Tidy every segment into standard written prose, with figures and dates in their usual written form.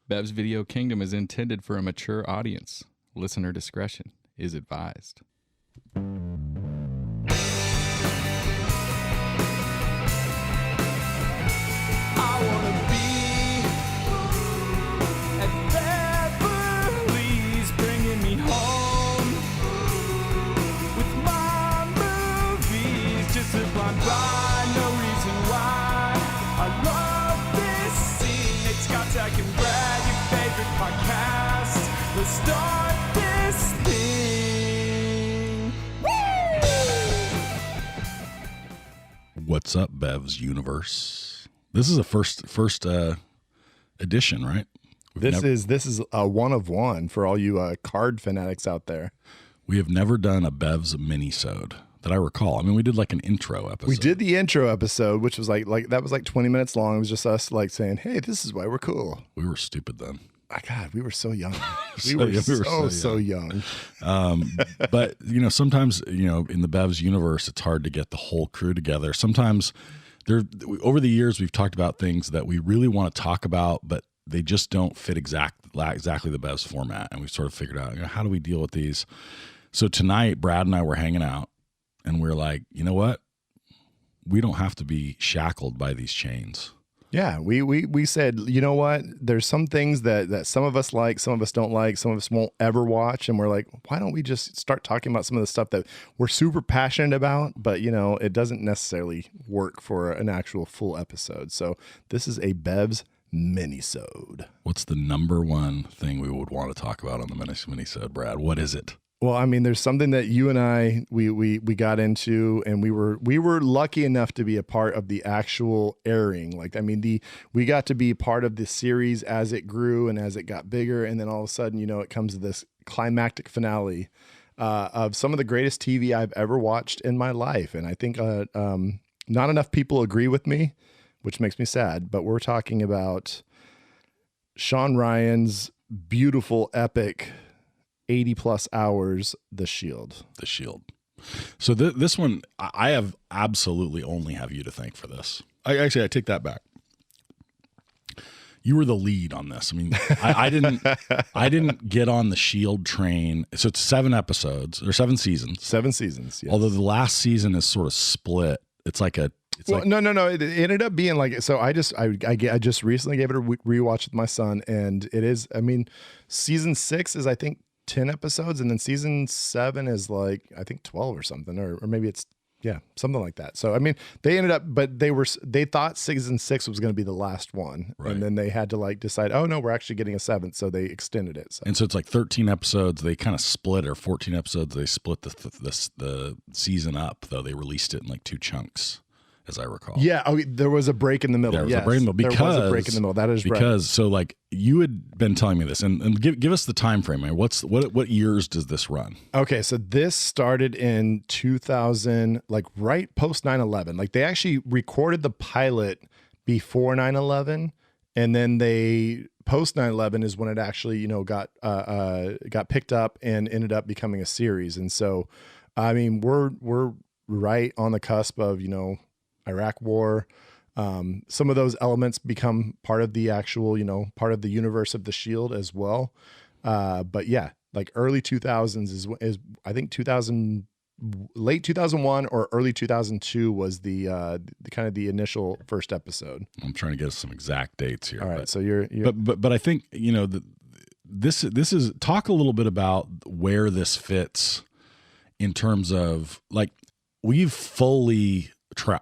Bev's Video Kingdom is intended for a mature audience. Listener discretion is advised. I wanna be at Beverly's, bringing me home with my movies, just to blind by, no reason why. I love this scene. Nate Scott, Zach, and Brad, your favorite podcast. Let's start this thing. Woo! What's up, Bev's Universe? This is a first edition, right? This is a one of one for all you card fanatics out there. We have never done a Bev's mini-sode that I recall. I mean, we did like an intro episode. We did the intro episode, which was like that was like 20 minutes long. It was just us like saying, "Hey, this is why we're cool." We were stupid then. My God, we were so young. We were so young. But sometimes in the Bev's universe, it's hard to get the whole crew together. Sometimes over the years, we've talked about things that we really want to talk about, but they just don't fit exactly the Bev's format. And we've sort of figured out, how do we deal with these? So tonight, Brad and I were hanging out, and we're like, you know what? We don't have to be shackled by these chains. Yeah, we said, you know what? There's some things that some of us like, some of us don't like, some of us won't ever watch, and we're like, why don't we just start talking about some of the stuff that we're super passionate about, but it doesn't necessarily work for an actual full episode. So this is a Bev's mini-sode. What's the number one thing we would want to talk about on the mini-sode, Brad? What is it? Well, I mean, there's something that you and I we got into, and we were lucky enough to be a part of the actual airing. We got to be part of the series as it grew and as it got bigger, and then all of a sudden, it comes to this climactic finale of some of the greatest TV I've ever watched in my life. And I think not enough people agree with me, which makes me sad. But we're talking about Sean Ryan's beautiful, epic 80 plus hours, The Shield. The Shield. So this one, I have absolutely only have you to thank for this. I take that back. You were the lead on this. I mean, I didn't get on the Shield train. So it's 7 episods or 7 seasons. 7 seasons. Yes. Although the last season is sort of split. It's like a. No. It ended up being like, so I just recently gave it a rewatch with my son, and it is. I mean, season 6 is, I think, 10 episodes, and then season 7 is like, I think 12 or something, or maybe it's something like that. So I mean, they ended up, but they thought season 6 was going to be the last one, right. And then they had to decide, oh no, we're actually getting a 7th, so they extended it. And so it's like 13 episodes. They kind of split, or 14 episodes. They split the season up, though. They released it in like 2 chunks, as I recall. Yeah, there was a break in the middle. There was a break in the middle. There was a break in the middle. That is right. Because so you had been telling me this, and give us the time frame. Man. What years does this run? Okay, so this started in 2000, right post 9/11. They actually recorded the pilot before 9/11, and then they post 9/11 is when it actually got picked up and ended up becoming a series. And so, I mean, we're right on the cusp of Iraq War. Some of those elements become part of the actual, part of the universe of The Shield as well. But yeah, early 2000s is I think late 2001 or early 2002 was the kind of the initial first episode. I'm trying to get some exact dates here. All right, so you're but I think this is talk a little bit about where this fits in terms of we've fully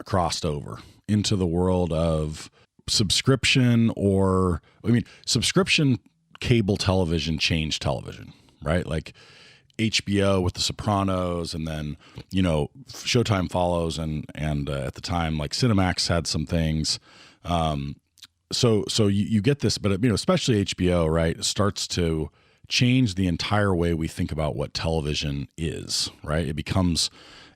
crossed over into the world of subscription, subscription cable television changed television, right? Like HBO with The Sopranos, and then Showtime follows, and at the time Cinemax had some things. So you get this, but especially HBO, right? It starts to change the entire way we think about what television is, right? It becomes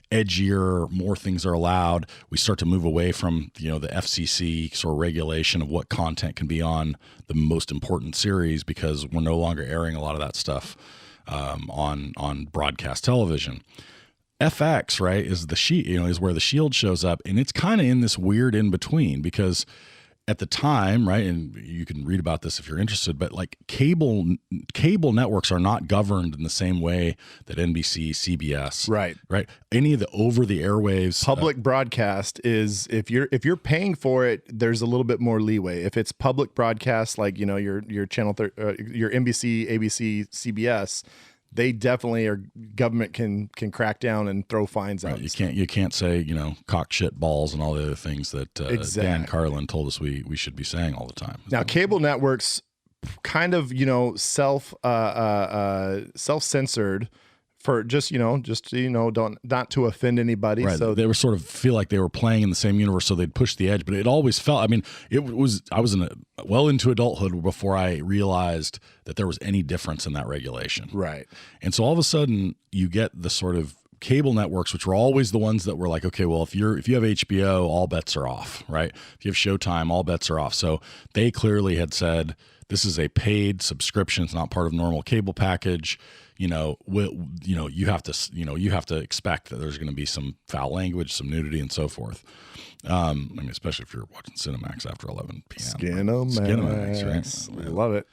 edgier, more things are allowed. We start to move away from the FCC sort of regulation of what content can be on the most important series, because we're no longer airing a lot of that stuff on broadcast television. FX, right, is is where The Shield shows up, and it's kind of in this weird in between, because at the time, right, and you can read about this if you're interested, but like cable networks are not governed in the same way that NBC, CBS, right. Any of the over the airwaves public broadcast is if you're paying for it, there's a little bit more leeway. If it's public broadcast, like your channel, your NBC, ABC, CBS. They definitely are. Government can crack down and throw fines out. You can't say cock shit balls and all the other things that Dan Carlin told us we should be saying all the time. Now cable networks kind of self censored for just don't not to offend anybody. Right. So they were sort of feel like they were playing in the same universe, so they'd push the edge. But it always felt. I mean, I was well into adulthood before I realized that there was any difference in that regulation. Right. And so all of a sudden you get the sort of cable networks, which were always the ones that were like, okay, well, if you have HBO, all bets are off, right? If you have Showtime, all bets are off. So they clearly had said this is a paid subscription. It's not part of normal cable package. You have to expect that there's going to be some foul language, some nudity, and so forth. I mean, especially if you're watching Cinemax after 11 p.m. Skinemax, right? I love it.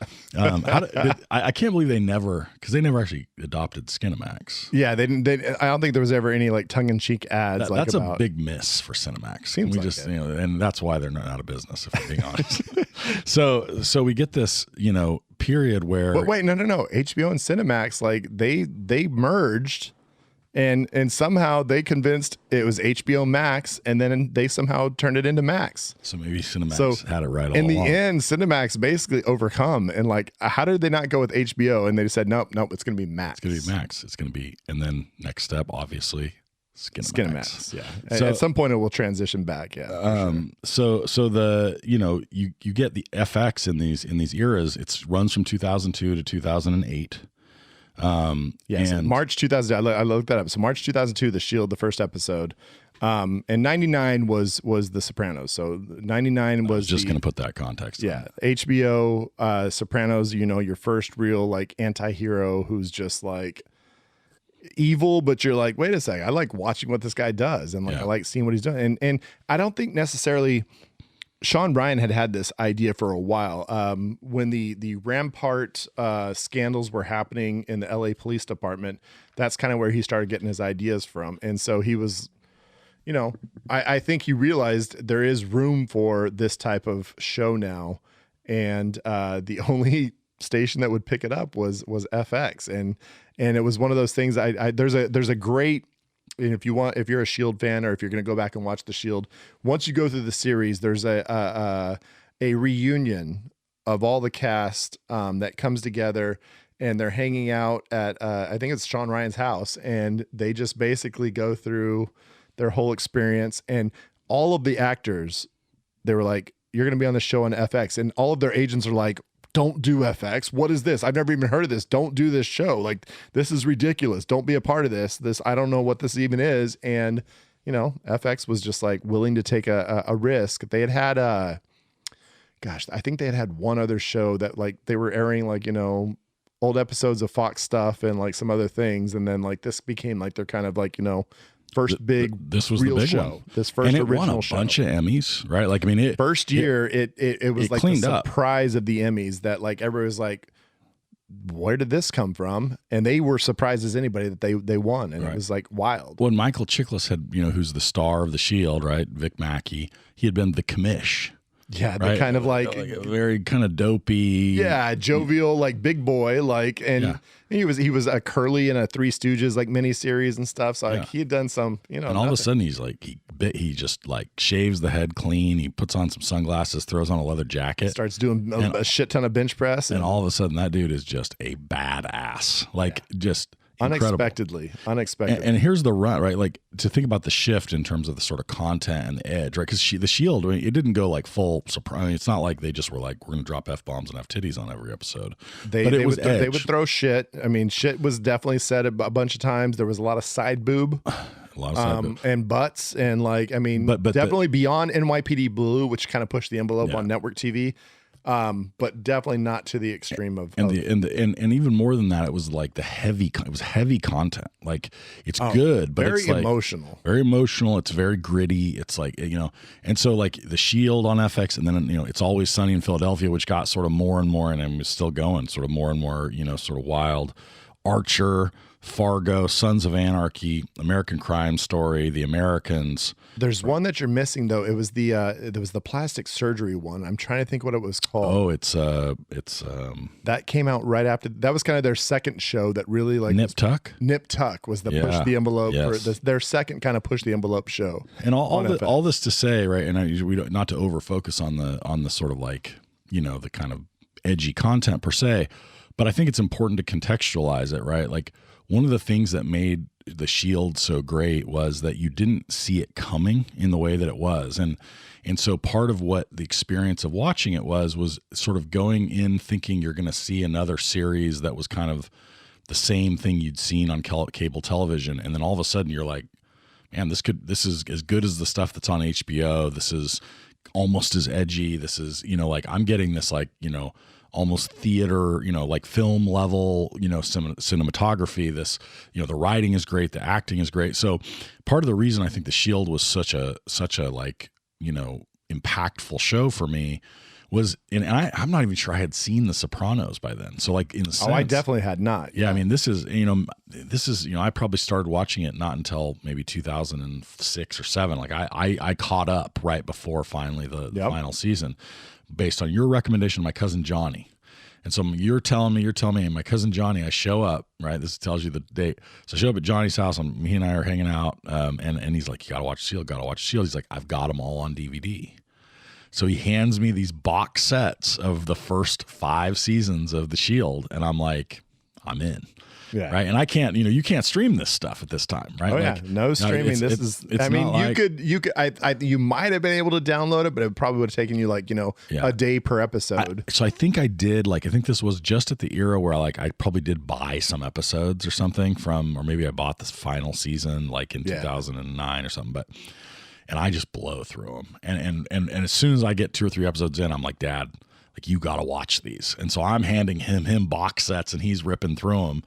I can't believe they never actually adopted Skinemax. Yeah, they didn't. I don't think there was ever any like tongue-in-cheek ads. That's a big miss for Cinemax. Seems like it. And that's why they're not out of business, if I'm being honest. So we get this, period where. But wait, no. HBO and Cinemax, like they merged. And somehow they convinced it was HBO Max, and then they somehow turned it into Max. So maybe Cinemax had it right all along. In the end, Cinemax basically overcome. And like, how did they not go with HBO? And they said, nope, it's going to be Max. It's going to be Max. It's going to be, and then next step, obviously, Skinemax. Yeah. So, at some point, it will transition back. Yeah. Sure. So the you get the FX in these eras. It runs from 2002 to 2008. So March 2000. I looked that up. So March 2002, The Shield, the first episode, and 99 was The Sopranos. So 99 was just going to put that context. Yeah, HBO Sopranos. Your first real like anti-hero who's just like evil, but you're like, wait a second, I like watching what this guy does, and like I like seeing what he's doing. And I don't think necessarily. Sean Ryan had this idea for a while. When the Rampart scandals were happening in the LA Police Department, that's kind of where he started getting his ideas from. And so he was, I think he realized there is room for this type of show now. And the only station that would pick it up was FX. And it was one of those things. There's a great. And if you're a Shield fan, or if you're going to go back and watch the Shield, once you go through the series, there's a reunion of all the cast that comes together, and they're hanging out at I think it's Sean Ryan's house, and they just basically go through their whole experience. And all of the actors, they were like, "You're going to be on the show on FX," and all of their agents are like, "Don't do FX. What is this? I've never even heard of this. Don't do this show. Like, this is ridiculous. Don't be a part of this. I don't know what this even is." And, FX was just like willing to take a risk. They had I think they had one other show that like they were airing like, old episodes of Fox stuff and like some other things. And then like this became like their kind of like, first big this was real the big show. One. This first and it original won a show. bunch of Emmys, right? Like, I mean, first year it was like the up. surprise of the Emmys that like everybody was like, where did this come from? And they were surprised as anybody that they won, and it was like wild. When Michael Chiklis had, who's the star of The Shield, right? Vic Mackey, he had been the commish. Yeah, right? the kind of like a very kind of dopey, jovial, like big boy, like, and he was a Curly in a Three Stooges like miniseries and stuff. So like he had done some, and all of a sudden he's like he just like shaves the head clean. He puts on some sunglasses, throws on a leather jacket, starts doing a shit ton of bench press, and all of a sudden that dude is just a badass, like just. Unexpectedly. And here's the run, right? Like to think about the shift in terms of the sort of content and the edge, right? Because the Shield, I mean, it didn't go like full surprise. I mean, it's not like they just were like, we're going to drop F-bombs and have titties on every episode. They would throw shit. I mean, shit was definitely said a bunch of times. There was a lot of side boob. A lot of side boob. And butts. And like, I mean, but definitely beyond NYPD Blue, which kind of pushed the envelope on network TV. but definitely not to the extreme of. And even more than that, it was like it was heavy content. Like it's good, but very it's like emotional. Very emotional. It's very gritty. It's like, and so like The Shield on FX, and then It's Always Sunny in Philadelphia, which got sort of more and more, and I'm still going, sort of more and more, sort of wild. Archer, Fargo, Sons of Anarchy, American Crime Story, The Americans. There's one that you're missing though. It was the plastic surgery one. I'm trying to think what it was called. Oh, it's that came out right after. That was kind of their second show that really like Nip Tuck. Nip Tuck was the push the envelope Yes. for their second kind of push the envelope show. And all this to say, right? And we don't, not to over focus on the sort of like the kind of edgy content per se, but I think it's important to contextualize it, right? Like one of the things that made The Shield so great was that you didn't see it coming in the way that it was. And so part of what the experience of watching it was sort of going in thinking you're going to see another series that was kind of the same thing you'd seen on cable television. And then all of a sudden you're like, man, this is as good as the stuff that's on HBO. This is almost as edgy. This is, like I'm getting this like, almost theater, like film level, cinematography. This, the writing is great, the acting is great. So part of the reason I think The Shield was such a like, impactful show for me was, and I'm not even sure I had seen The Sopranos by then. So like in the sense, I definitely had not. Yeah, I mean, this is, I probably started watching it not until maybe 2006 or 7. Like I caught up right before finally the final season, based on your recommendation of my cousin Johnny. And so you're telling me, and my cousin Johnny, I show up, right? This tells you the date. So I show up at Johnny's house, and he and I are hanging out, and he's like, you gotta watch Shield, He's like, I've got them all on DVD. So he hands me these box sets of the first 5 seasons of The Shield, and I'm like, I'm in. Yeah. Right. And I can't, you can't stream this stuff at this time, right? Oh yeah, no streaming. You might have been able to download it, but it probably would have taken you like, a day per episode. So I think I did, I think this was just at the era where I probably did buy some episodes or something or maybe I bought this final season like in 2009 or something, and I just blow through them. And as soon as I get 2 or 3 episodes in, I'm like, Dad, like you got to watch these. And so I'm handing him box sets and he's ripping through them.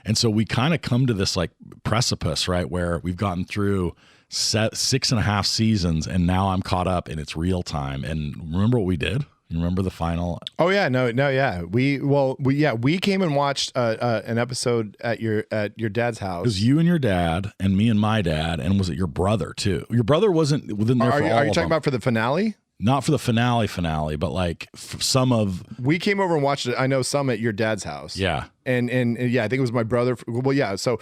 And so we kind of come to this like precipice, right? Where we've gotten through 6.5 seasons and now I'm caught up and it's real time. And remember what we did? You remember the final? Oh yeah, no, yeah. We came and watched an episode at your dad's house. It was you and your dad and me and my dad, and was it your brother too? Your brother wasn't within there. Are you talking about for the finale? Not for the finale, but like some of. We came over and watched it. I know some at your dad's house. Yeah, and yeah, I think it was my brother. Well, yeah. So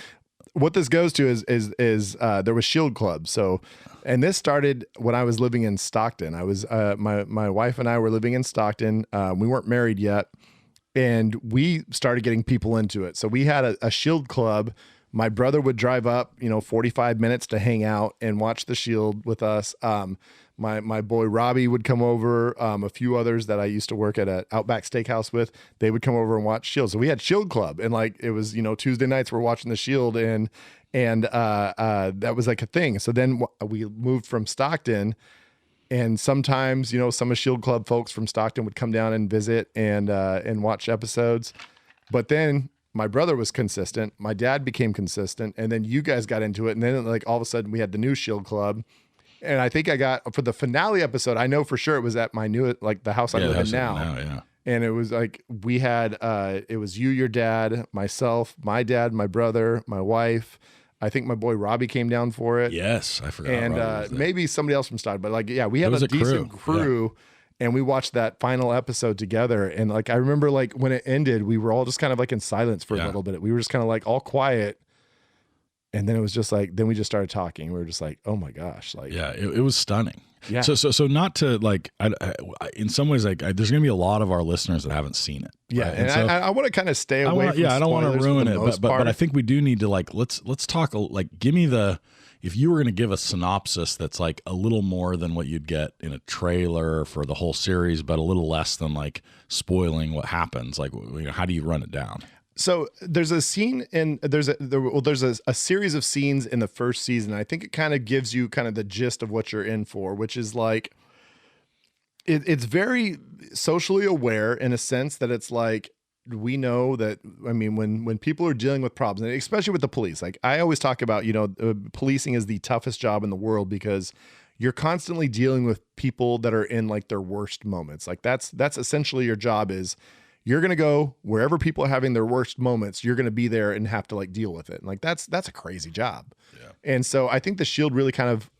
what this goes to is there was Shield Club. So, and this started when I was living in Stockton. I was my wife and I were living in Stockton. We weren't married yet, and we started getting people into it. So we had a Shield Club. My brother would drive up, 45 minutes to hang out and watch the Shield with us. My boy Robbie would come over. A few others that I used to work at an Outback Steakhouse with, they would come over and watch Shield. So we had Shield Club, and like it was, Tuesday nights we're watching the Shield, and that was like a thing. So then we moved from Stockton, and sometimes some of Shield Club folks from Stockton would come down and visit and watch episodes, but then my brother was consistent, my dad became consistent, and then you guys got into it, and then like all of a sudden we had the new Shield Club. And I think I got for the finale episode, I know for sure it was at my new, like the house I live in now. Yeah. And it was like, we had, it was you, your dad, myself, my dad, my brother, my wife. I think my boy Robbie came down for it. Yes, I forgot. And maybe somebody else from Stockton, but like, yeah, we had a decent crew. And we watched that final episode together. And like, I remember like when it ended, we were all just kind of like in silence for a little bit. We were just kind of like all quiet. And then it was just like, then we just started talking. We were just like, oh my gosh. Like, yeah, it was stunning. Yeah. So not to like, I in some ways, like there's going to be a lot of our listeners that haven't seen it. Yeah. Right? And so I want to kind of stay away from I don't want to ruin it, but I think we do need to like, let's talk, like, give me if you were going to give a synopsis that's like a little more than what you'd get in a trailer for the whole series, but a little less than like spoiling what happens, like, how do you run it down? So there's a scene there's a series of scenes in the first season. I think it kind of gives you kind of the gist of what you're in for, which is like it's very socially aware in a sense that it's like, we know that, I mean, when people are dealing with problems, and especially with the police, like I always talk about, policing is the toughest job in the world because you're constantly dealing with people that are in like their worst moments. Like that's essentially your job is you're going to go wherever people are having their worst moments, you're going to be there and have to like deal with it. And like, that's a crazy job. Yeah. And so I think the Shield really kind of,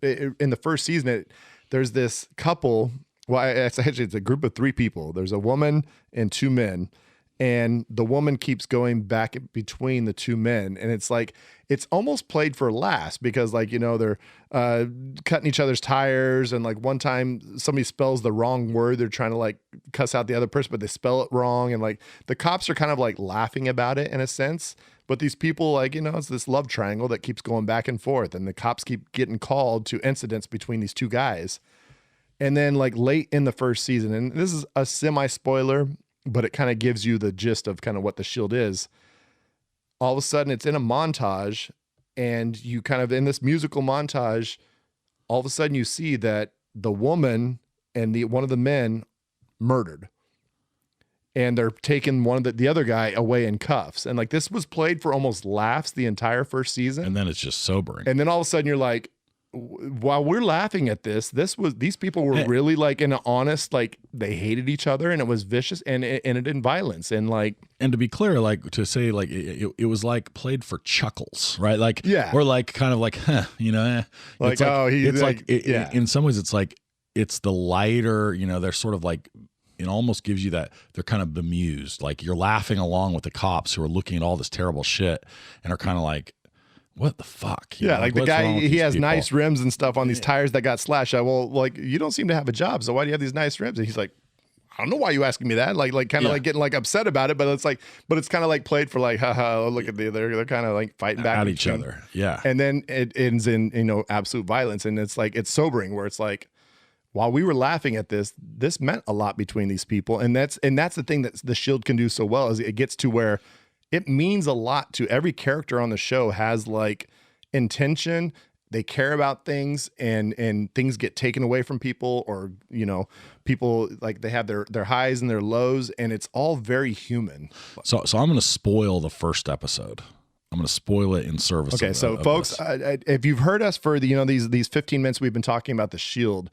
in the first season, there's this couple. Well, it's a group of 3 people. There's a woman and 2 men, and the woman keeps going back between the 2 men. And it's like, it's almost played for laughs because like, they're cutting each other's tires. And like one time somebody spells the wrong word. They're trying to like cuss out the other person, but they spell it wrong. And like the cops are kind of like laughing about it in a sense. But these people, like, it's this love triangle that keeps going back and forth. And the cops keep getting called to incidents between these 2 guys. And then like late in the first season, and this is a semi-spoiler, but it kind of gives you the gist of kind of what the Shield is. All of a sudden it's in a montage, and you kind of, in this musical montage, all of a sudden you see that the woman and one of the men murdered. And they're taking one of the other guy away in cuffs. And like, this was played for almost laughs the entire first season. And then it's just sobering. And then all of a sudden you're like, while we're laughing at these people were really like in an honest, like they hated each other, and it was vicious, and it ended in violence. And like, and to be clear, like to say like it was like played for chuckles, right? Like, yeah, or like kind of like, like, it's like, in some ways it's like, it's the lighter, they're sort of like, it almost gives you that they're kind of bemused. Like you're laughing along with the cops who are looking at all this terrible shit and are kind of like, what the fuck? Like the guy, he has nice rims and stuff on these tires that got slashed. Well, like, you don't seem to have a job, so why do you have these nice rims? And he's like, I don't know why you asking me that. Like kind of like getting like upset about it, but it's kind of like played for like, haha, look at they're kind of like fighting back at each other. Yeah. And then it ends in, absolute violence. And it's like, it's sobering where it's like, while we were laughing at this meant a lot between these people. And that's the thing that the Shield can do so well, is it gets to where it means a lot to every character on the show, has like intention. They care about things, and things get taken away from people, or, people like they have their highs and their lows, and it's all very human. So I'm going to spoil the first episode. I'm going to spoil it in service. Okay. So folks, if you've heard us for these 15 minutes, we've been talking about the Shield.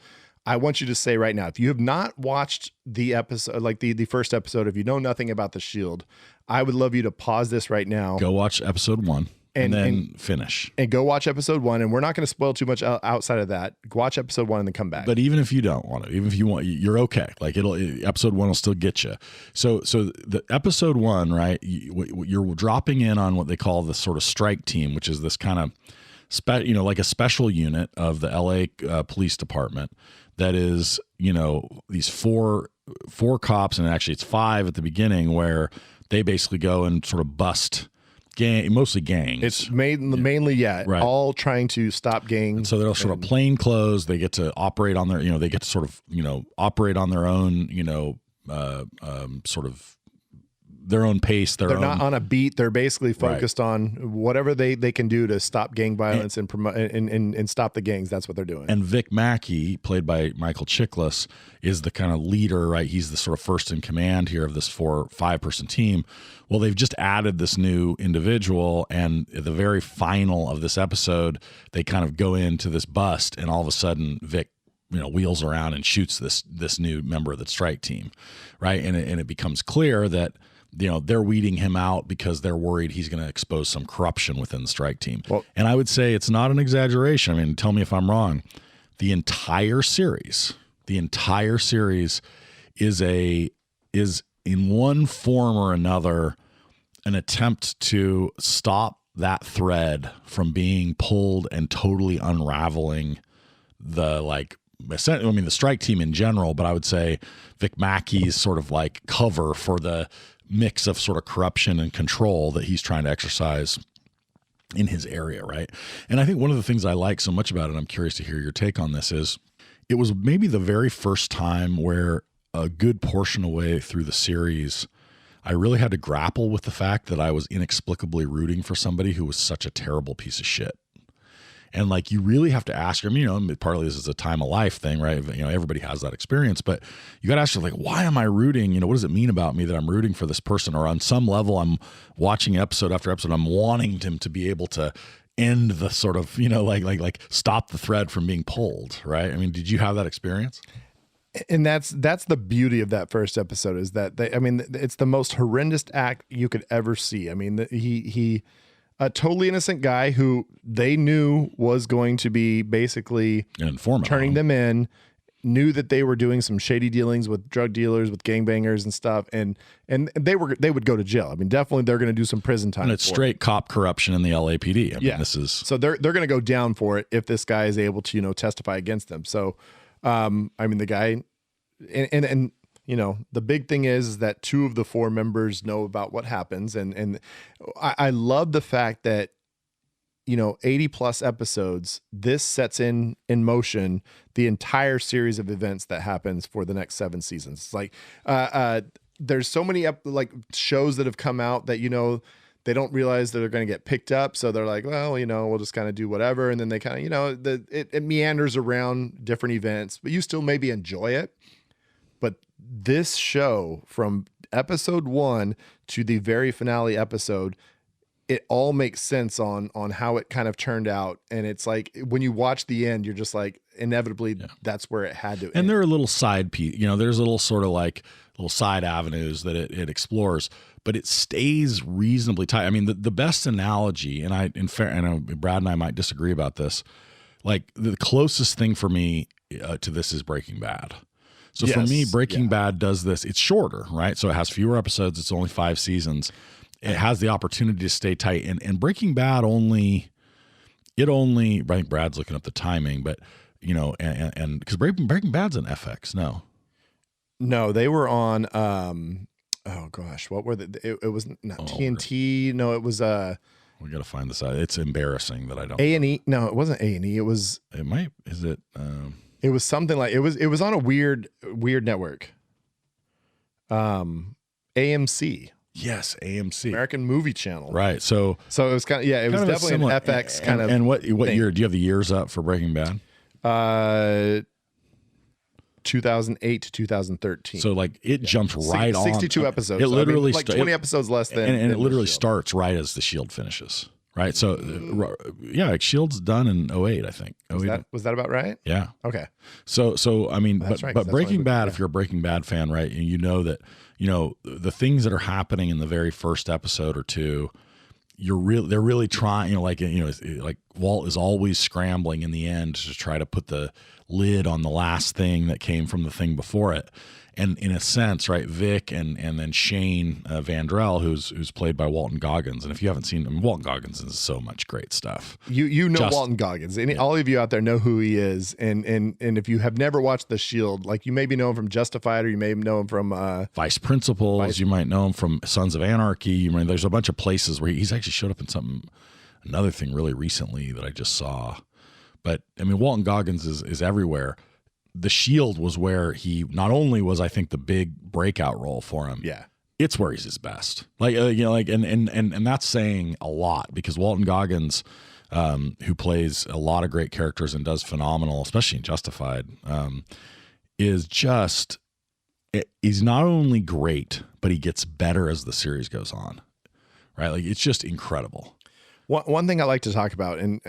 I want you to say right now, if you have not watched the episode, like the first episode, if you know nothing about the Shield, I would love you to pause this right now. Go watch episode 1 and then finish. And go watch episode 1. And we're not going to spoil too much outside of that. Watch episode 1 and then come back. But even if you don't want to, even if you want, you're okay. Like episode 1 will still get you. So the episode 1, right? You're dropping in on what they call the sort of strike team, which is this kind of like a special unit of the LA Police Department. That is, these four cops, and actually it's 5 at the beginning, where they basically go and sort of bust mostly gangs. It's mainly, right. All trying to stop gangs. And so they're sort of plain clothes. They get to operate on their, they get to sort of, operate on their own, sort of their own pace. They're not on a beat. They're basically focused on whatever they can do to stop gang violence and promote and stop the gangs. That's what they're doing. And Vic Mackey, played by Michael Chiklis, is the kind of leader, right? He's the sort of first in command here of this 5-person team. Well, they've just added this new individual, and at the very final of this episode, they kind of go into this bust, and all of a sudden Vic wheels around and shoots this new member of the strike team, right? And it becomes clear that they're weeding him out because they're worried he's going to expose some corruption within the strike team. Well, and I would say it's not an exaggeration. I mean, tell me if I'm wrong. The entire series is in one form or another an attempt to stop that thread from being pulled and totally unraveling the strike team in general, but I would say Vic Mackey's sort of like cover for the mix of sort of corruption and control that he's trying to exercise in his area, right? And I think one of the things I like so much about it, I'm curious to hear your take on this, is it was maybe the very first time where a good portion of the way through the series, I really had to grapple with the fact that I was inexplicably rooting for somebody who was such a terrible piece of shit. And like, you really have to ask them, you know, partly this is a time of life thing, right? You know, everybody has that experience, but you got to ask yourself, like, why am I rooting? You know, what does it mean about me that I'm rooting for this person? Or on some level, I'm watching episode after episode, I'm wanting him to be able to end the sort of, you know, like stop the thread from being pulled, right? I mean, did you have that experience? And that's the beauty of that first episode is that it's the most horrendous act you could ever see. I mean, he a totally innocent guy who they knew was going to be basically turning them in, knew that they were doing some shady dealings with drug dealers, with gangbangers and stuff, and they would go to jail. I mean, definitely they're going to do some prison time. And it's straight cop corruption in the LAPD. I mean, this is so they're going to go down for it if this guy is able to, you know, testify against them. So, I mean, the guy, and you know, the big thing is that 2 of the 4 members know about what happens. And I love the fact that, you know, 80 plus episodes, this sets in motion the entire series of events that happens for the next 7 seasons. It's like, there's so many like shows that have come out that, you know, they don't realize that they're going to get picked up. So they're like, well, you know, we'll just kind of do whatever. And then they kind of, you know, it meanders around different events, but you still maybe enjoy it. But this show, from episode 1 to the very finale episode, it all makes sense on how it kind of turned out. And it's like, when you watch the end, you're just like, inevitably, that's where it had to end. And there are little side you know, there's little sort of like little side avenues that it explores, but it stays reasonably tight. I mean, the best analogy, and I know Brad and I might disagree about this, like the closest thing for me to this is Breaking Bad. So for me, Breaking Bad does this. It's shorter, right? So it has fewer episodes. It's only 5 seasons. It has the opportunity to stay tight. And Breaking Bad I think Brad's looking up the timing, but you know, and because Breaking Bad's on FX, No, they were on, oh gosh, what were it was not TNT. No, it was, we got to find this out. It's embarrassing that I don't. A&E. No, it wasn't A&E. It was, it was something like, it was on a weird network. AMC. Yes, AMC. American Movie Channel. Right. So it was kind of, it was definitely an FX kind of. And what year? Do you have the years up for Breaking Bad? 2008 to 2013. So like it jumps right 62 on. 62 episodes. It literally like 20 episodes less than. And it literally starts right as The Shield finishes. Right. So like Shield's done in 08, I think. Was that about right? Yeah. Okay. So I mean, but Breaking Bad, yeah. if you're a Breaking Bad fan, right, and you know that, you know, the things that are happening in the very first episode or 2, they're really trying, you know, like Walt is always scrambling in the end to try to put the lid on the last thing that came from the thing before it. And in a sense, right, Vic and then Shane Vandrell, who's played by Walton Goggins. And if you haven't seen him, Walton Goggins is so much great stuff. You know Walton Goggins. And all of you out there know who he is. And if you have never watched The Shield, like you maybe know him from Justified, or you may know him from Vice Principals. You might know him from Sons of Anarchy. There's a bunch of places where he's actually showed up in another thing really recently that I just saw. But I mean, Walton Goggins is everywhere. The Shield was where he not only was, I think, the big breakout role for him. Yeah, it's where he's his best. Like you know, like and that's saying a lot, because Walton Goggins, who plays a lot of great characters and does phenomenal, especially in Justified, is just he's not only great, but he gets better as the series goes on. Right, like it's just incredible. One thing I like to talk about, and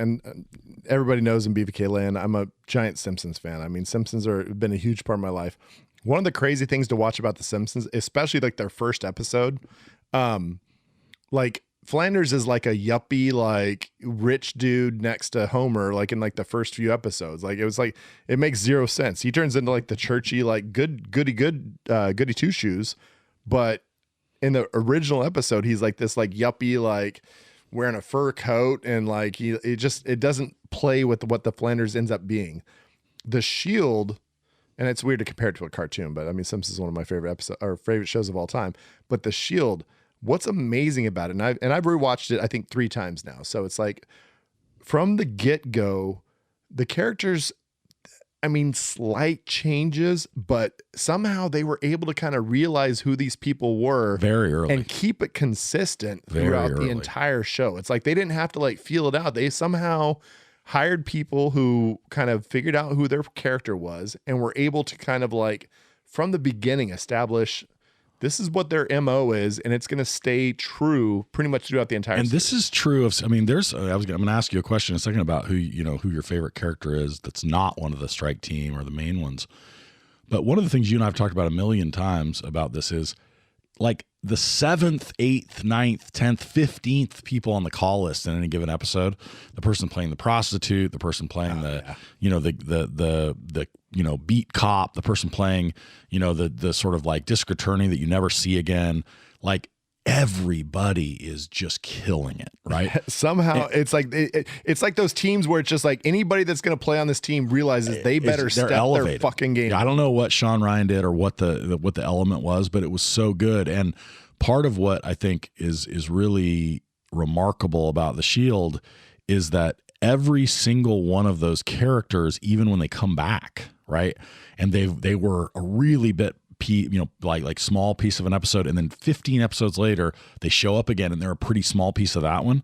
everybody knows in BVK land, I'm a giant Simpsons fan. I mean, Simpsons have been a huge part of my life. One of the crazy things to watch about the Simpsons, especially like their first episode, like Flanders is like a yuppie, like rich dude next to Homer, like in like the first few episodes. Like it makes zero sense. He turns into like the churchy, like goody two shoes, but in the original episode, he's like this like yuppie, like wearing a fur coat, and like it doesn't play with what the Flanders ends up being. The Shield, and it's weird to compare it to a cartoon, but I mean, Simpsons is one of my favorite shows of all time. But The Shield, what's amazing about it, and I've rewatched it I think 3 times now. So it's like from the get-go, the characters, I mean, slight changes, but somehow they were able to kind of realize who these people were very early and keep it consistent throughout the entire show. It's like they didn't have to like feel it out. They somehow hired people who kind of figured out who their character was and were able to kind of like from the beginning establish this is what their MO is, and it's going to stay true pretty much throughout the entire series. This is true of, I mean, there's, I'm going to ask you a question in a second about who your favorite character is that's not one of the strike team or the main ones. But one of the things you and I have talked about a million times about this is like the 7th, 8th, 9th, 10th, 15th people on the call list in any given episode, the person playing the prostitute, the person playing the beat cop, the person playing, the sort of like district attorney that you never see again, like everybody is just killing it, right? Somehow it's like those teams where it's just like anybody that's going to play on this team realizes they better step their fucking game. I don't know what Sean Ryan did or what the element was, but it was so good. And part of what I think is really remarkable about The Shield is that every single one of those characters, even when they come back, right, and they were a really bit like small piece of an episode, and then 15 episodes later they show up again and they're a pretty small piece of that one.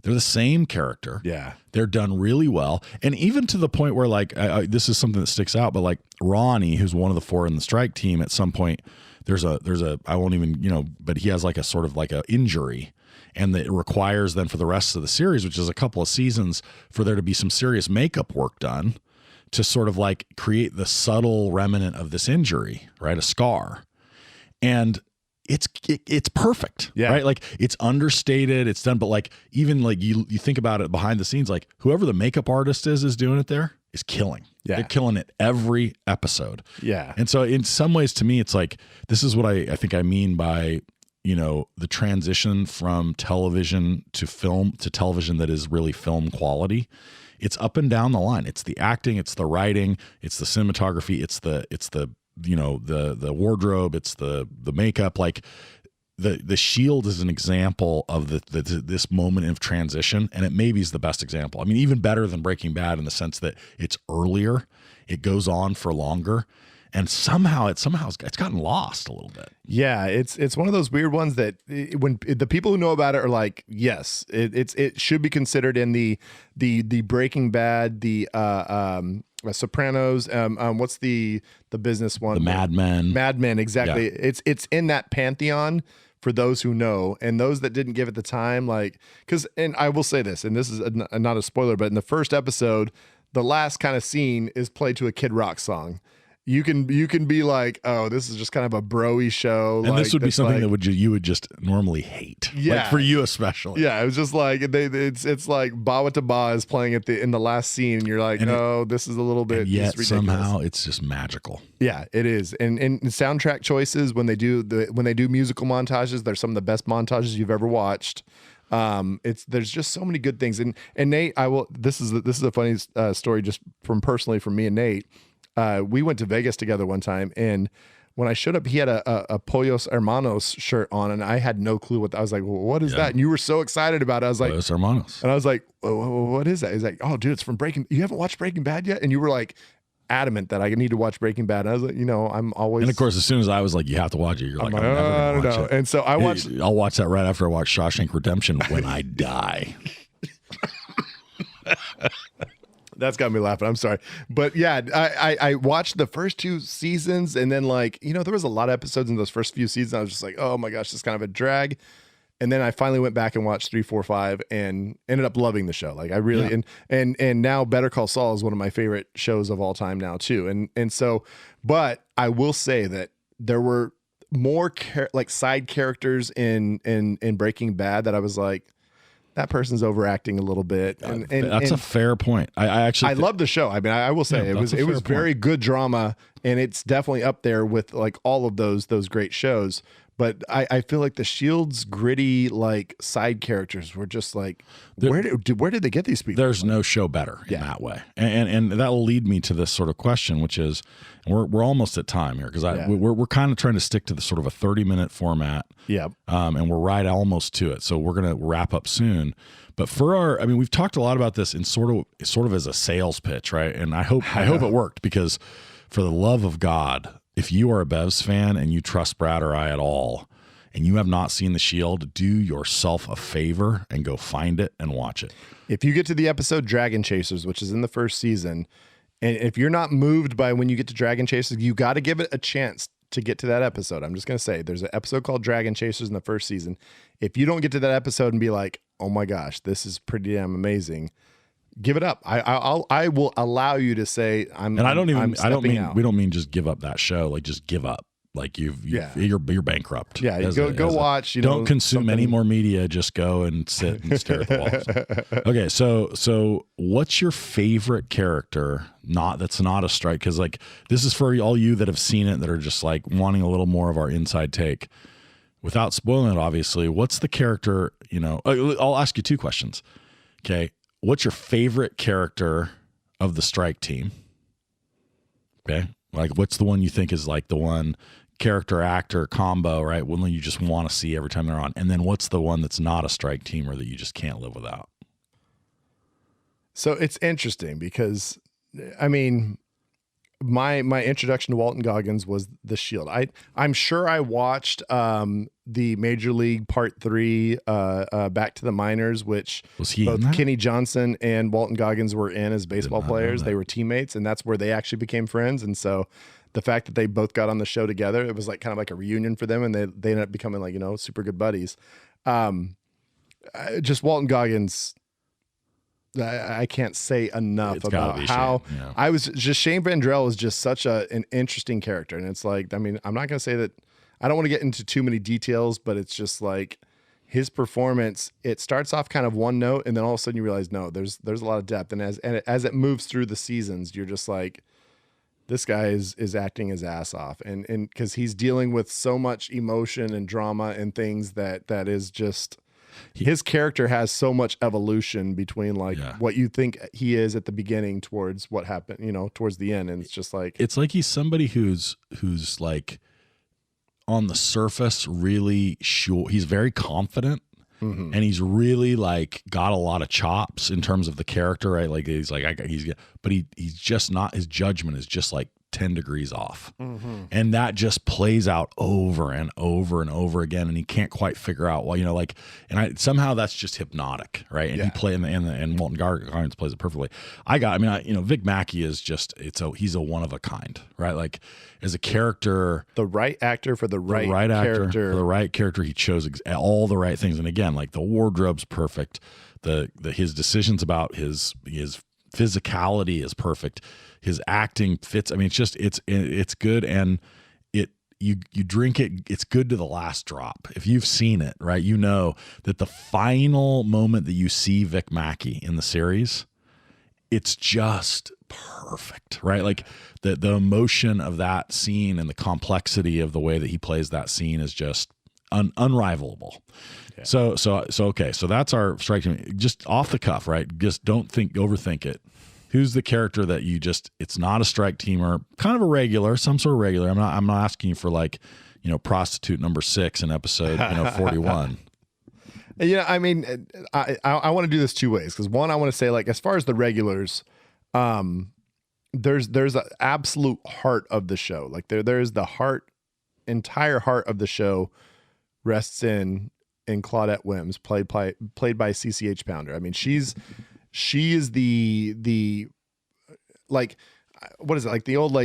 They're the same character. Yeah, they're done really well, and even to the point where like this is something that sticks out. But like Ronnie, who's one of the 4 in the strike team, at some point there's a I won't even but he has like a sort of like a injury, and it requires then for the rest of the series, which is a couple of seasons, for there to be some serious makeup work done to sort of like create the subtle remnant of this injury, right? A scar. And it's perfect, right? Like it's understated, it's done, but like even like you think about it behind the scenes, like whoever the makeup artist is doing it there is killing. Yeah. They're killing it every episode. Yeah. And so in some ways to me, it's like, this is what I think I mean by, the transition from television to film to television that is really film quality. It's up and down the line. It's the acting, it's the writing, it's the cinematography, it's the the wardrobe, it's the makeup. Like the Shield is an example of this moment of transition, and it maybe is the best example. I mean, even better than Breaking Bad in the sense that it's earlier, it goes on for longer, and somehow it's gotten lost a little bit. Yeah, it's one of those weird ones that when the people who know about it are like, yes, it should be considered in the Breaking Bad, the Sopranos. What's the business one? The Mad Men. Mad Men, exactly. Yeah. It's in that pantheon for those who know, and those that didn't give it the time, like and I will say this, and this is not a spoiler, but in the first episode, the last kind of scene is played to a Kid Rock song. You can be like, oh, this is just kind of a bro-y show. And this would be something that you would just normally hate. Yeah. Like for you especially. Yeah, it was just like it's like Bawa to Ba is playing in the last scene, and you're like, this is a little bit yet ridiculous. Somehow it's just magical. Yeah, it is. And soundtrack choices, when they do musical montages, they're some of the best montages you've ever watched. There's just so many good things. And Nate, this is a funny story just from me and Nate. We went to Vegas together one time, and when I showed up, he had a Pollos Hermanos shirt on, and I had no clue I was like, well, what is that? And you were so excited about it. I was like, Pollos Hermanos. And I was like, what is that? He's like, oh, dude, it's from you haven't watched Breaking Bad yet? And you were like adamant that I need to watch Breaking Bad. And I was like, I'm always. And of course, as soon as I was like, you have to watch it, you're like, I'm never going to watch it. And so I watched. I'll watch that right after I watch Shawshank Redemption when I die. That's got me laughing. I'm sorry. But yeah, I watched the first 2 seasons, and then there was a lot of episodes in those first few seasons. I was just like, oh my gosh, this is kind of a drag. And then I finally went back and watched 3, 4, 5 and ended up loving the show. Like I really, and now Better Call Saul is one of my favorite shows of all time now too. And so, but I will say that there were more side characters in Breaking Bad that I was like, that person's overacting a little bit. And that's a fair point. I love the show. I mean, I will say it was very good drama, and it's definitely up there with like all of those great shows. But I feel like the Shield's gritty side characters were just like, where did they get these people? There's no show better in that way, and that'll lead me to this sort of question, which is, we're almost at time here because we're kind of trying to stick to the sort of a 30-minute format. Yeah. And we're right almost to it, so we're gonna wrap up soon. But we've talked a lot about this in sort of as a sales pitch, right? And I hope it worked, because for the love of God, if you are a Bevs fan and you trust Brad or I at all, and you have not seen The Shield, do yourself a favor and go find it and watch it. If you get to the episode Dragon Chasers, which is in the first season, and if you're not moved by when you get to Dragon Chasers, you got to give it a chance to get to that episode. I'm just going to say there's an episode called Dragon Chasers in the first season. If you don't get to that episode and be like, oh my gosh, this is pretty damn amazing, give it up. I will allow you to say we don't mean just give up that show. Like just give up. Like you're bankrupt. Yeah, go watch. Don't consume any more media. Just go and sit and stare at the walls. Okay, so what's your favorite character? That's not a strike, because like this is for all you that have seen it that are just like wanting a little more of our inside take, without spoiling it. Obviously, what's the character? I'll ask you 2 questions. Okay, what's your favorite character of the strike team? Okay, like what's the one you think is like the one character actor combo, right? One you just want to see every time they're on. And then what's the one that's not a strike teamer that you just can't live without? So it's interesting because, I mean, my introduction to Walton Goggins was The Shield. I'm sure I watched the Major League Part 3 Back to the Minors, which was he both Kenny Johnson and Walton Goggins were in as baseball players. They were teammates, and that's where they actually became friends. And so the fact that they both got on the show together, it was like kind of like a reunion for them, and they ended up becoming like, super good buddies. Just Walton Goggins, I can't say enough about how Shane Vendrell is just such an interesting character. And it's like, I mean, I'm not going to say that, I don't want to get into too many details, but it's just like his performance, it starts off kind of one note, and then all of a sudden you realize, no, there's a lot of depth. And as it moves through the seasons, you're just like, this guy is acting his ass off. And because he's dealing with so much emotion and drama and things that is just, his character has so much evolution between what you think he is at the beginning towards what happened, towards the end. And it's just like, it's like he's somebody who's like on the surface, really sure. He's very confident. Mm-hmm. And he's really like got a lot of chops in terms of the character, right? Like but he's just not, his judgment is just like 10 degrees off. Mm-hmm. And that just plays out over and over and over again. And he can't quite figure out, somehow that's just hypnotic, right? And he and Walton Goggins plays it perfectly. Vic Mackey is just, he's a one of a kind, right? Like as a character, the right actor for the right character. For the right character, he chose all the right things. And again, like the wardrobe's perfect. His decisions about his physicality is perfect. His acting fits. I mean, it's good, and you drink it. It's good to the last drop. If you've seen it, right, you know that the final moment that you see Vic Mackey in the series, it's just perfect, right? Like the emotion of that scene and the complexity of the way that he plays that scene is just unrivalable. Yeah. So okay, so that's our strike team. Just off the cuff, right? Just don't overthink it. Who's the character that it's not a strike teamer, kind of a regular, some sort of regular. I'm not asking you for prostitute number 6 in episode 41. I mean, I want to do this 2 ways, because one, I want to say, like, as far as the regulars, there's an absolute heart of the show. Like there's the entire heart of the show rests in Claudette Wims, played by CCH Pounder. I mean, she is the like, what is it, like the old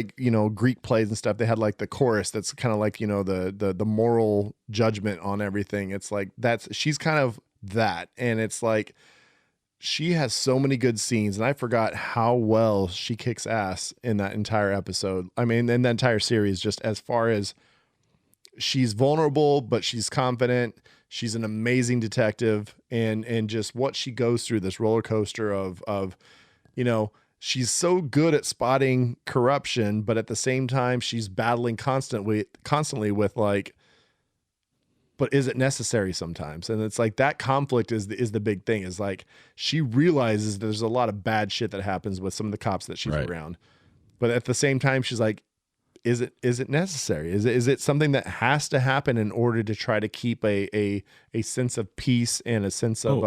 Greek plays and stuff, they had like the chorus that's kind of like the moral judgment on everything. It's like she's kind of that, and it's like she has so many good scenes, and I forgot how well she kicks ass in that entire episode. I mean, in the entire series, just as far as she's vulnerable, but she's confident. She's an amazing detective, and just what she goes through, this roller coaster of she's so good at spotting corruption, but at the same time she's battling constantly with like, but is it necessary sometimes? And it's like that conflict is the big thing, is like she realizes there's a lot of bad shit that happens with some of the cops that she's around. But at the same time, she's like, is it necessary? Is it something that has to happen in order to try to keep a sense of peace and a sense of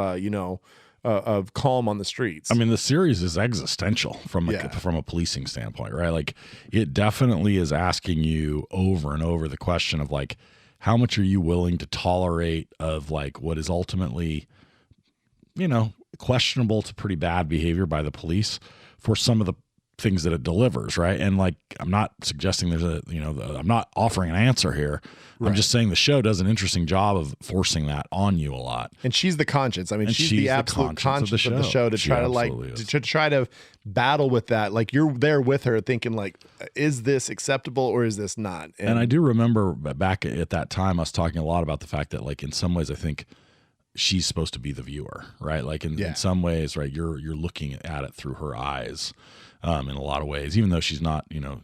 of calm on the streets? I mean, the series is existential from a policing standpoint, right? Like it definitely is asking you over and over the question of like, how much are you willing to tolerate of like what is ultimately, you know, questionable to pretty bad behavior by the police for some of the things that it delivers, right? And like, I'm not suggesting there's a, you know, I'm not offering an answer here. Right. I'm just saying the show does an interesting job of forcing that on you a lot. And she's the conscience. I mean, she's the absolute conscience of the show to try to like to try to battle with that. Like you're there with her thinking like, is this acceptable or is this not? And I do remember back at that time, us talking a lot about the fact that like in some ways, I think she's supposed to be the viewer, right? Like in some ways, right, you're looking at it through her eyes. In a lot of ways, even though she's not, you know,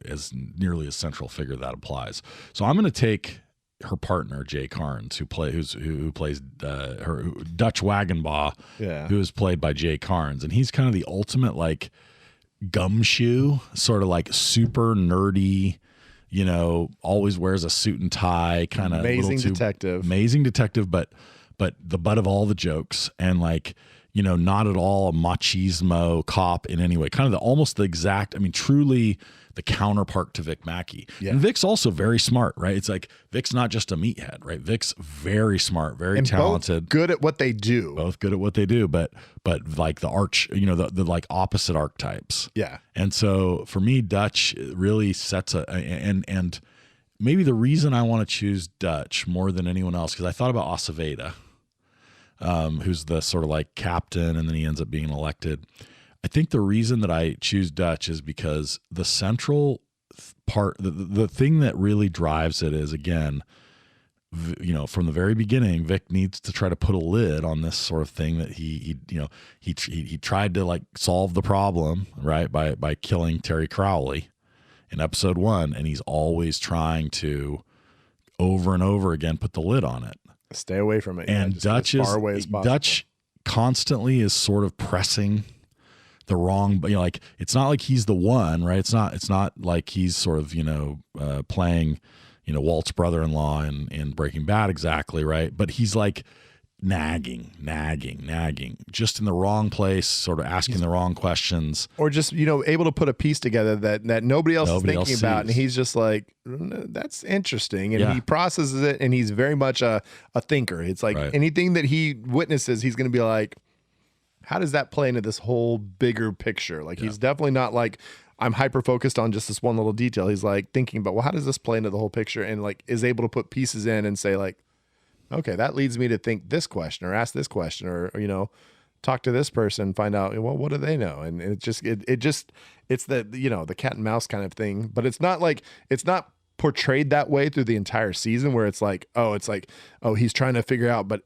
as nearly a central figure that applies. So I'm going to take her partner, Jay Carnes, who plays her Dutch Wagenbaugh, who is played by Jay Carnes. And he's kind of the ultimate like gumshoe, sort of like super nerdy, you know, always wears a suit and tie, kind of amazing detective, but the butt of all the jokes and like, you know, not at all a machismo cop in any way. Kind of almost the exact, I mean, truly the counterpart to Vic Mackey. Yeah. And Vic's also very smart, right? It's like Vic's not just a meathead, right? Vic's very smart, very talented. Both good at what they do. But like the you know, the like opposite archetypes. Yeah. And so for me, Dutch really sets and maybe the reason I want to choose Dutch more than anyone else, because I thought about Aceveda. Who's the sort of like captain, and then he ends up being elected. I think the reason that I choose Dutch is because the central part, the thing that really drives it is, again, you know, from the very beginning, Vic needs to try to put a lid on this sort of thing that he tried to like solve the problem, right, by killing Terry Crowley in episode 1, and he's always trying to over and over again put the lid on it. Stay away from it. And Dutch as far away as possible. Dutch constantly is sort of pressing the wrong, you know, like it's not like he's the one, right? It's not like he's sort of, you know, playing, you know, Walt's brother-in-law in Breaking Bad exactly, right? But he's like nagging, just in the wrong place, sort of asking the wrong questions. Or just, you know, able to put a piece together that nobody else is thinking about. And he's just like, that's interesting. And he processes it, and he's very much a thinker. It's like anything that he witnesses, he's going to be like, how does that play into this whole bigger picture? Like he's definitely not like, I'm hyper focused on just this one little detail. He's like thinking about, well, how does this play into the whole picture? And like is able to put pieces in and say like, okay, that leads me to think this question or ask this question or you know, talk to this person, find out, well, what do they know? And it's the, you know, the cat and mouse kind of thing, but it's not portrayed that way through the entire season where it's like, oh, he's trying to figure out, but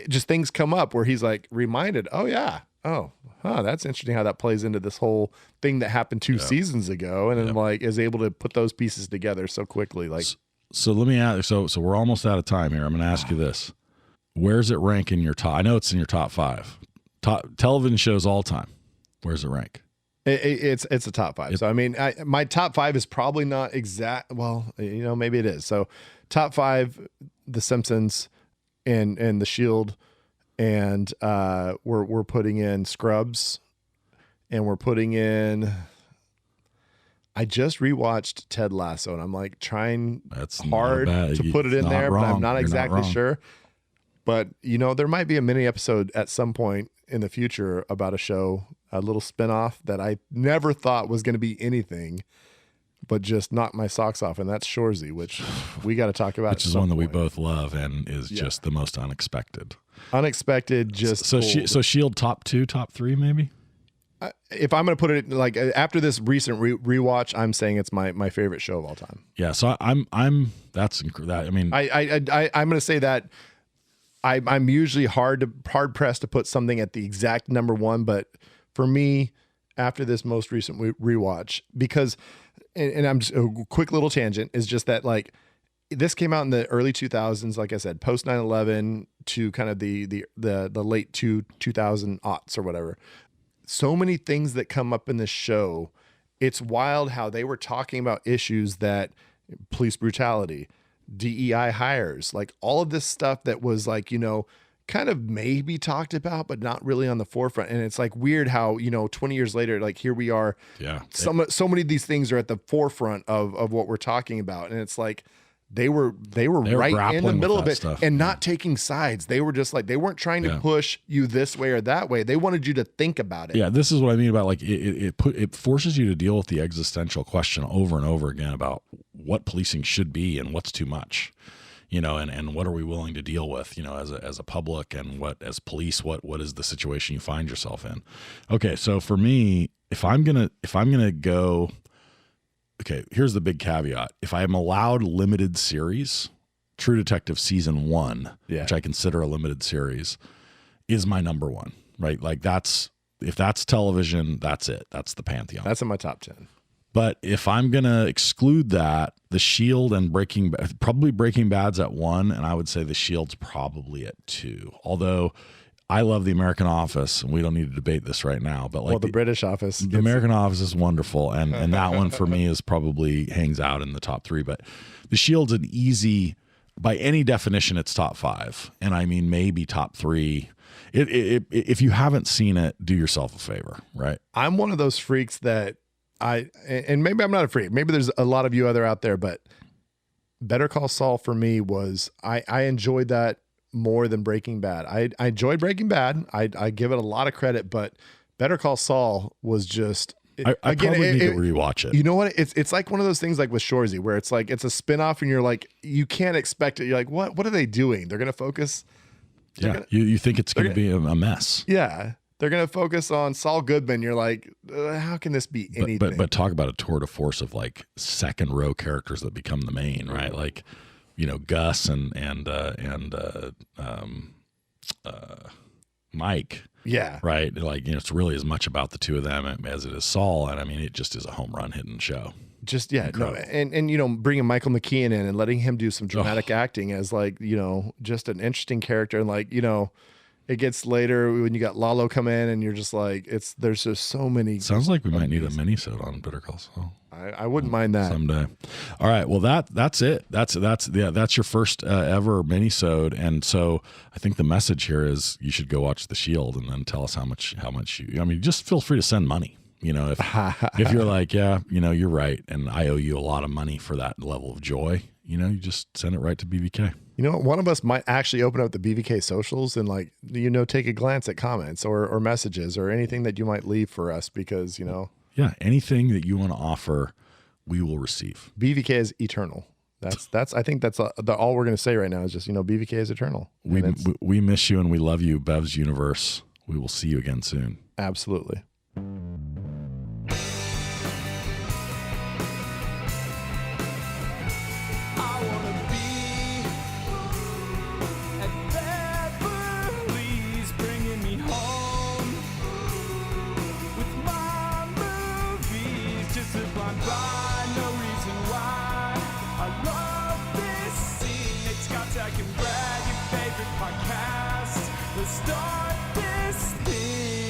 just things come up where he's like reminded, that's interesting how that plays into this whole thing that happened 2 seasons ago. And then like is able to put those pieces together so quickly. Like, So let me ask. So we're almost out of time here. I'm going to ask you this: where's it rank in your top? I know it's in your top 5 top television shows all time. Where's it rank? It's a top 5. So I mean, my top 5 is probably not exact. Well, you know, maybe it is. So top 5, The Simpsons, and The Shield, and we're putting in Scrubs, and we're putting in. I just rewatched Ted Lasso, and I'm like trying hard to put it in there, but I'm not exactly sure. But, you know, there might be a mini episode at some point in the future about a show, a little spinoff that I never thought was going to be anything, but just knocked my socks off. And that's Shoresy, which we got to talk about. Which is one that we both love and is just the most unexpected. So Shield top 2, top 3, maybe? If I'm going to put it like after this recent rewatch, I'm saying it's my favorite show of all time. Yeah. So I'm going to say that I'm usually hard pressed to put something at the exact number 1, but for me, after this most recent rewatch, because and I'm just a quick little tangent is just that like this came out in the early 2000s, like I said, post 9/11 to kind of the late 2000 aughts or whatever. So many things that come up in this show. It's wild how they were talking about issues that police brutality, DEI hires, like all of this stuff that was like, you know, kind of maybe talked about, but not really on the forefront. And it's like weird how, you know, 20 years later, like here we are. Yeah. So many of these things are at the forefront of what we're talking about. And it's like, they were right in the grappling middle with of that it stuff. and not taking sides. They were just like, they weren't trying to push you this way or that way. They wanted you to think about it. Yeah, this is what I mean about like it forces you to deal with the existential question over and over again about what policing should be and what's too much, you know, and what are we willing to deal with, you know, as a public, and what as police, what is the situation you find yourself in. Okay, so for me, if I'm gonna go, okay, here's the big caveat: if I am allowed limited series, True Detective season 1, which I consider a limited series, is my number one, right? Like if that's television, that's it. That's the pantheon. That's in my top 10. But if I'm going to exclude that, The Shield and probably Breaking Bad's at 1, and I would say The Shield's probably at 2. Although I love The American Office, and we don't need to debate this right now, but like the British Office. The American Office is wonderful, and that one for me is probably hangs out in the top 3. But The Shield's an easy, by any definition, it's top 5, and I mean maybe top 3. If you haven't seen it, do yourself a favor, right? I'm one of those freaks that and maybe I'm not a freak. Maybe there's a lot of you other out there, but Better Call Saul for me was, I enjoyed that more than Breaking Bad. I enjoyed Breaking Bad. I give it a lot of credit, but Better Call Saul was just, I probably need to rewatch it. You know what? It's like one of those things like with Shoresy, where it's like, it's a spinoff and you're like, you can't expect it. You're like, what are they doing? They're going to focus. You think it's going to be a mess. Yeah. They're going to focus on Saul Goodman. You're like, how can this be anything? But talk about a tour de force of like second row characters that become the main, right? Like, you know, Gus and Mike. Yeah. Right. Like, you know, it's really as much about the two of them as it is Saul. And I mean, it just is a home run hitting show. Just, yeah. No, and, you know, bringing Michael McKean in and letting him do some dramatic acting as like, you know, just an interesting character. And like, you know, it gets later when you got Lalo come in and you're just like, there's just so many. Sounds like we might need a mini-sode on Better Call Saul. I wouldn't mind that someday. All right. Well, that's it. That's your first ever mini-sode. And so I think the message here is you should go watch The Shield and then tell us how much I mean, just feel free to send money. You know, if you're like, yeah, you know, you're right, and I owe you a lot of money for that level of joy, you know, you just send it right to BVK. You know, one of us might actually open up the BVK socials and like, you know, take a glance at comments or messages or anything that you might leave for us, because, you know. Yeah, anything that you want to offer, we will receive. BVK is eternal. That's I think that's all we're going to say right now is just, you know, BVK is eternal. We miss you and we love you, Bev's Universe. We will see you again soon. Absolutely. Podcast. Let's start this thing.